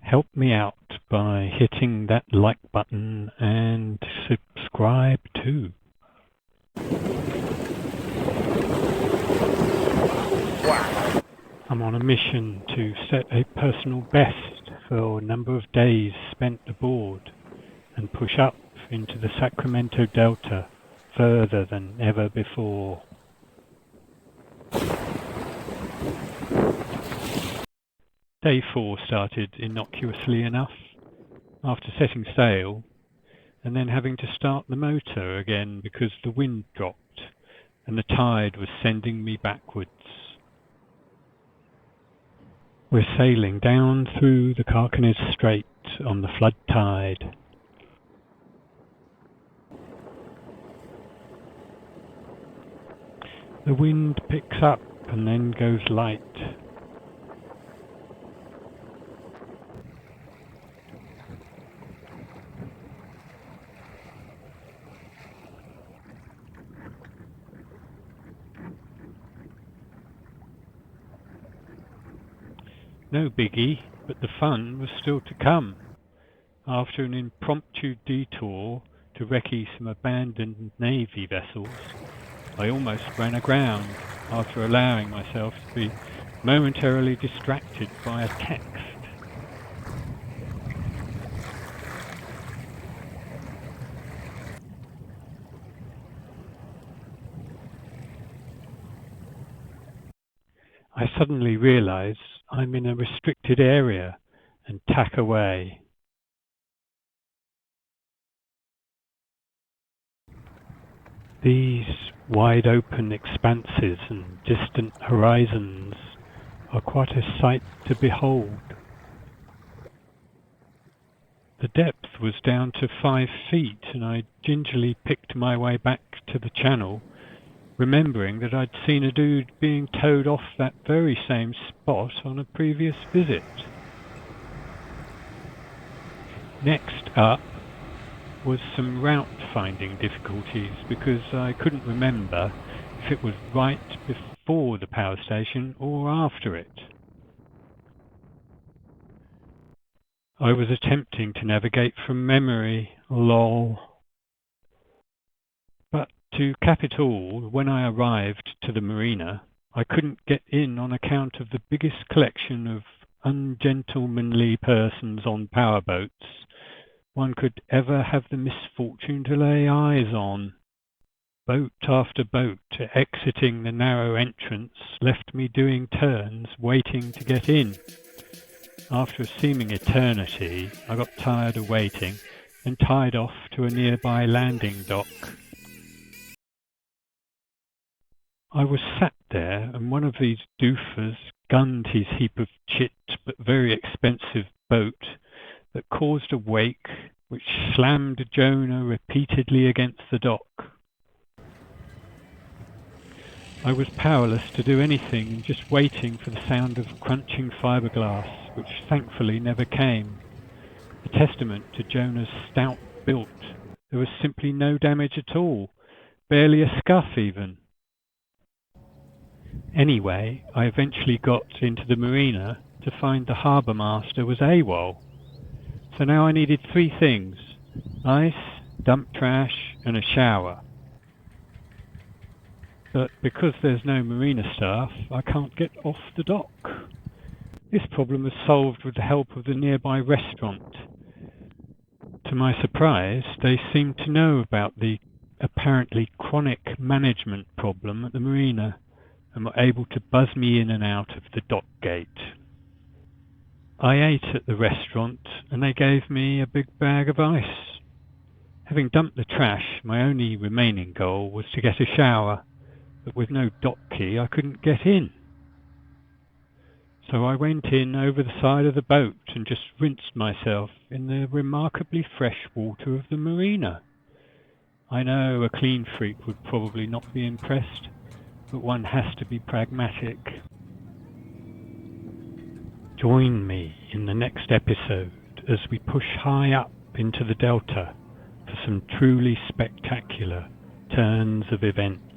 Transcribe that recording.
help me out by hitting that like button and subscribe too. I'm on a mission to set a personal best for a number of days spent aboard and push up into the Sacramento Delta further than ever before. Day 4 started innocuously enough, after setting sail and then having to start the motor again because the wind dropped and the tide was sending me backwards. We're sailing down through the Carquinez Strait on the flood tide. The wind picks up and then goes light. No biggie, but the fun was still to come. After an impromptu detour to recce some abandoned Navy vessels, I almost ran aground after allowing myself to be momentarily distracted by a text. I suddenly realise I'm in a restricted area and tack away. These wide open expanses and distant horizons are quite a sight to behold. The depth was down to 5 feet and I gingerly picked my way back to the channel, remembering that I'd seen a dude being towed off that very same spot on a previous visit. Next up was some route finding difficulties because I couldn't remember if it was right before the power station or after it. I was attempting to navigate from memory, lol. But to cap it all, when I arrived to the marina, I couldn't get in on account of the biggest collection of ungentlemanly persons on powerboats one could ever have the misfortune to lay eyes on. Boat after boat exiting the narrow entrance left me doing turns waiting to get in. After a seeming eternity, I got tired of waiting and tied off to a nearby landing dock. I was sat there and one of these doofers gunned his heap of chit but very expensive boat that caused a wake which slammed Jonah repeatedly against the dock. I was powerless to do anything and just waiting for the sound of crunching fiberglass, which thankfully never came. A testament to Jonah's stout build. There was simply no damage at all, barely a scuff even. Anyway, I eventually got into the marina to find the harbour master was AWOL. So now I needed 3 things: ice, dump trash and a shower. But because there's no marina staff, I can't get off the dock. This problem was solved with the help of the nearby restaurant. To my surprise, they seemed to know about the apparently chronic management problem at the marina and were able to buzz me in and out of the dock gate. I ate at the restaurant and they gave me a big bag of ice. Having dumped the trash, my only remaining goal was to get a shower, but with no dock key I couldn't get in. So I went in over the side of the boat and just rinsed myself in the remarkably fresh water of the marina. I know a clean freak would probably not be impressed, but one has to be pragmatic. Join me in the next episode as we push high up into the delta for some truly spectacular turns of events.